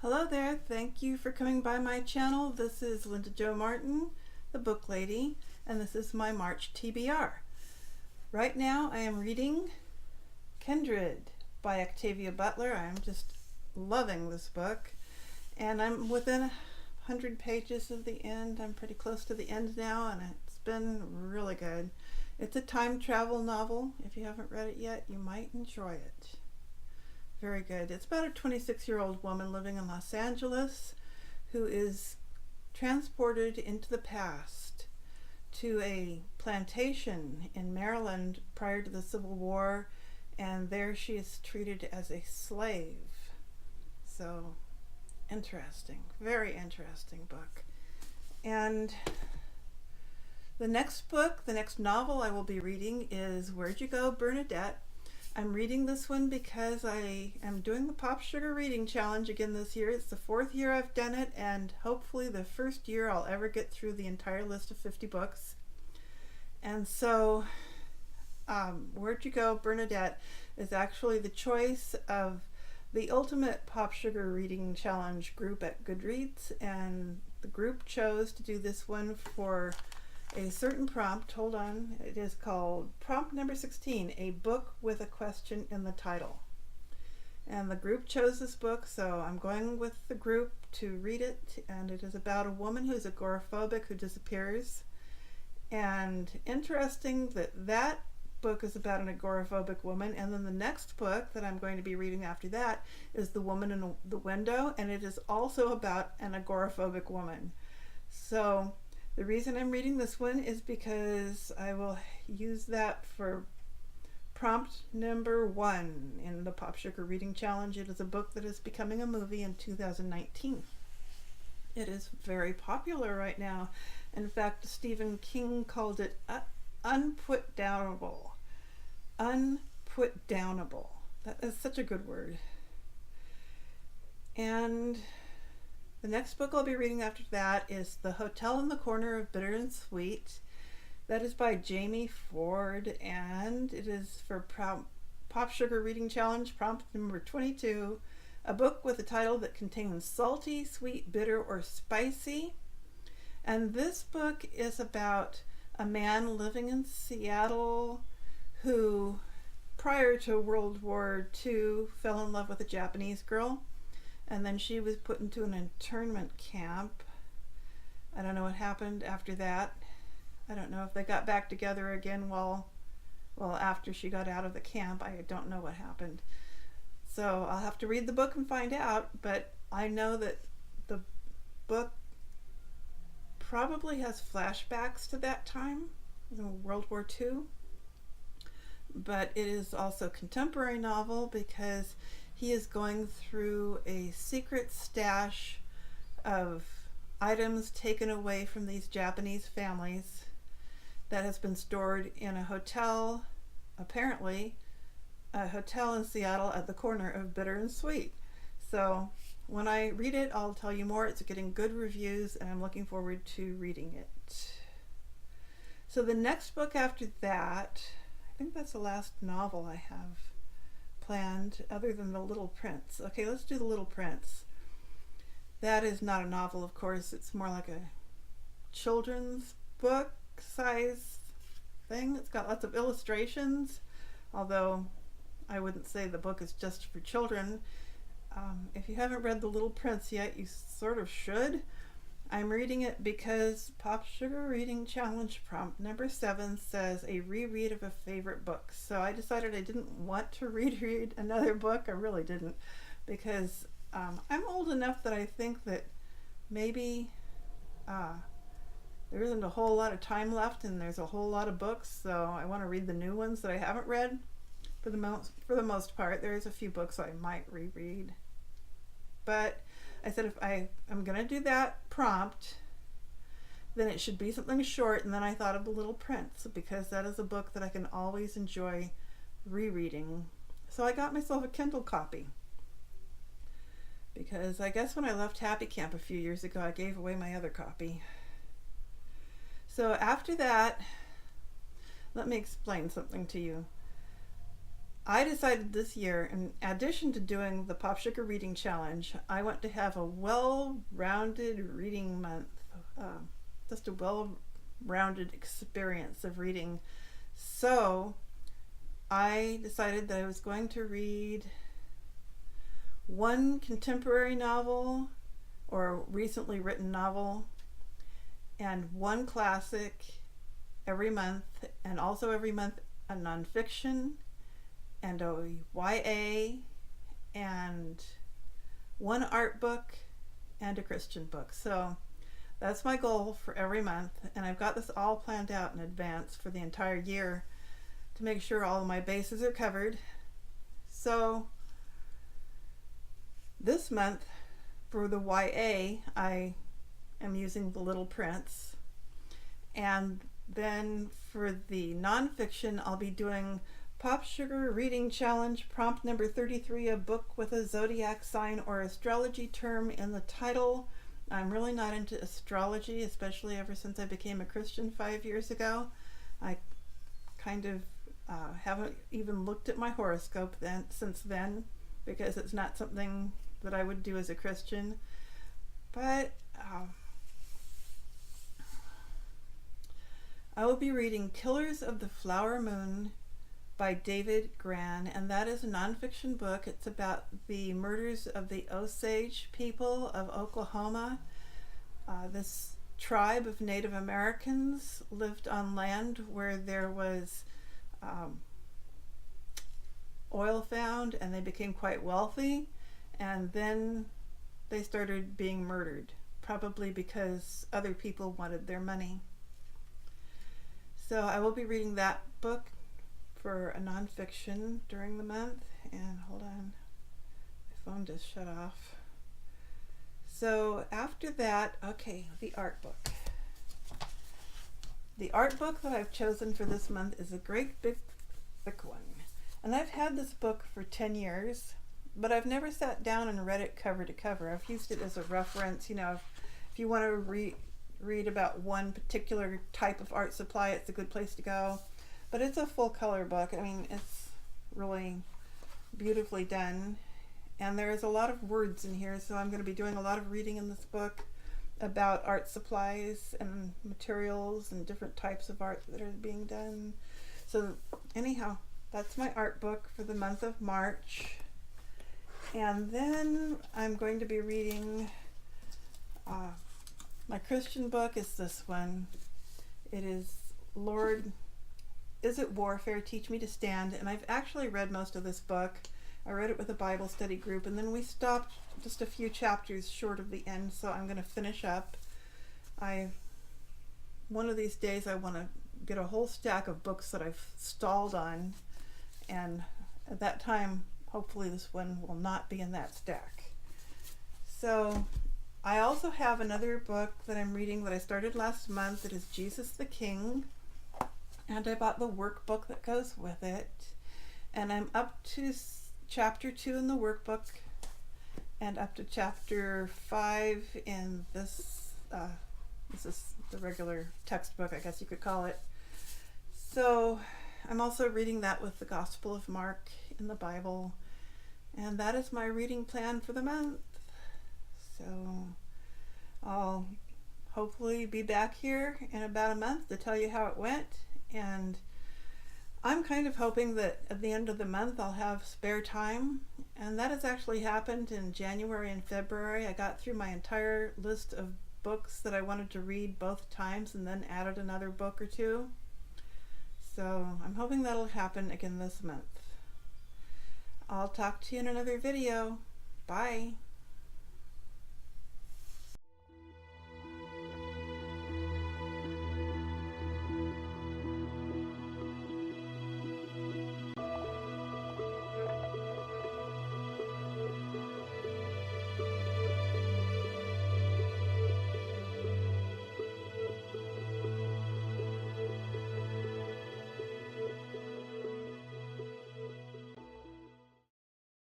Hello there, thank you for coming by my channel. This is Linda Jo Martin, the book lady, and this is my March TBR. Right now I am reading Kindred by Octavia Butler. I'm just loving this book, and I'm within 100 pages of the end. I'm pretty close to the end now, and it's been really good. It's a time travel novel. If you haven't read it yet, you might enjoy it. Very good. It's about a 26-year-old woman living in Los Angeles who is transported into the past to a plantation in Maryland prior to the Civil War, and there she is treated as a slave. So interesting, very interesting book. And the next novel I will be reading is Where'd You Go, Bernadette? I'm reading this one because I am doing the PopSugar Reading Challenge again this year. It's the 4th year I've done it, and hopefully the first year I'll ever get through the entire list of 50 books. And so Where'd You Go, Bernadette is actually the choice of the Ultimate PopSugar Reading Challenge group at Goodreads, and the group chose to do this one for a certain prompt. Hold on. It is called prompt number 16, a book with a question in the title. And the group chose this book, so I'm going with the group to read it. And it is about a woman who's agoraphobic who disappears. And interesting that that book is about an agoraphobic woman. And then the next book that I'm going to be reading after that is The Woman in the Window, and it is also about an agoraphobic woman. So the reason I'm reading this one is because I will use that for prompt number 1 in the PopSugar Reading Challenge. It is a book that is becoming a movie in 2019. It is very popular right now. In fact, Stephen King called it unputdownable. Unputdownable. That is such a good word. And the next book I'll be reading after that is The Hotel in the Corner of Bitter and Sweet. That is by Jamie Ford, and it is for PopSugar Reading Challenge prompt number 22, a book with a title that contains salty, sweet, bitter, or spicy. And this book is about a man living in Seattle who, prior to World War II, fell in love with a Japanese girl. And then she was put into an internment camp. I don't know what happened after that. I don't know if they got back together again after she got out of the camp. I don't know what happened. So I'll have to read the book and find out, but I know that the book probably has flashbacks to that time, World War II. But it is also a contemporary novel because he is going through a secret stash of items taken away from these Japanese families that has been stored in a hotel, apparently a hotel in Seattle at the corner of Bitter and Sweet. So when I read it, I'll tell you more. It's getting good reviews, and I'm looking forward to reading it. So the next book after that, I think that's the last novel I have planned other than The Little Prince. Okay, let's do The Little Prince. That is not a novel, of course. It's more like a children's book size thing. It's got lots of illustrations, although I wouldn't say the book is just for children. If you haven't read The Little Prince yet, you sort of should. I'm reading it because PopSugar Reading Challenge prompt number 7 says a reread of a favorite book. So I decided I didn't want to reread another book. I really didn't, because I'm old enough that I think that maybe there isn't a whole lot of time left, and there's a whole lot of books. So I want to read the new ones that I haven't read. For the most part, there's a few books I might reread, but I said if I'm going to do that prompt, then it should be something short. And then I thought of The Little Prince, because that is a book that I can always enjoy rereading. So I got myself a Kindle copy, because I guess when I left Happy Camp a few years ago, I gave away my other copy. So after that, let me explain something to you. I decided this year, in addition to doing the PopSugar Reading Challenge, I want to have a well-rounded reading month. Just a well-rounded experience of reading. So I decided that I was going to read one contemporary novel or recently written novel and one classic every month, and also every month a nonfiction and a YA and one art book and a Christian book. So that's my goal for every month, and I've got this all planned out in advance for the entire year to make sure all of my bases are covered. So this month for the YA, I am using The Little Prince, and then for the nonfiction, I'll be doing PopSugar Reading Challenge, prompt number 33, a book with a zodiac sign or astrology term in the title. I'm really not into astrology, especially ever since I became a Christian 5 years ago. I kind of haven't even looked at my horoscope since then, because it's not something that I would do as a Christian. But I will be reading Killers of the Flower Moon by David Grann, and that is a nonfiction book. It's about the murders of the Osage people of Oklahoma. This tribe of Native Americans lived on land where there was oil found, and they became quite wealthy, and then they started being murdered, probably because other people wanted their money. So I will be reading that book for a nonfiction during the month. And hold on, my phone just shut off. So after that, okay, the art book. The art book that I've chosen for this month is a great big thick one. And I've had this book for 10 years, but I've never sat down and read it cover to cover. I've used it as a reference. You know, if you want to read about one particular type of art supply, it's a good place to go. But it's a full color book. I mean, it's really beautifully done, and there's a lot of words in here, so I'm going to be doing a lot of reading in this book about art supplies and materials and different types of art that are being done. So anyhow, that's my art book for the month of March. And then I'm going to be reading my Christian book is this one. It is Lord, Is It Warfare? Teach Me to Stand. And I've actually read most of this book. I read it with a Bible study group, and then we stopped just a few chapters short of the end, so I'm going to finish up. One of these days I want to get a whole stack of books that I've stalled on, and at that time hopefully this one will not be in that stack. So I also have another book that I'm reading that I started last month. It is Jesus the King, and I bought the workbook that goes with it, and I'm up to chapter 2 in the workbook and up to chapter 5 in this is the regular textbook, I guess you could call it. So I'm also reading that with the Gospel of Mark in the Bible, and that is my reading plan for the month. So I'll hopefully be back here in about a month to tell you how it went, and I'm kind of hoping that at the end of the month I'll have spare time, and that has actually happened in January and February. I got through my entire list of books that I wanted to read both times and then added another book or two. So I'm hoping that'll happen again this month. I'll talk to you in another video. Bye.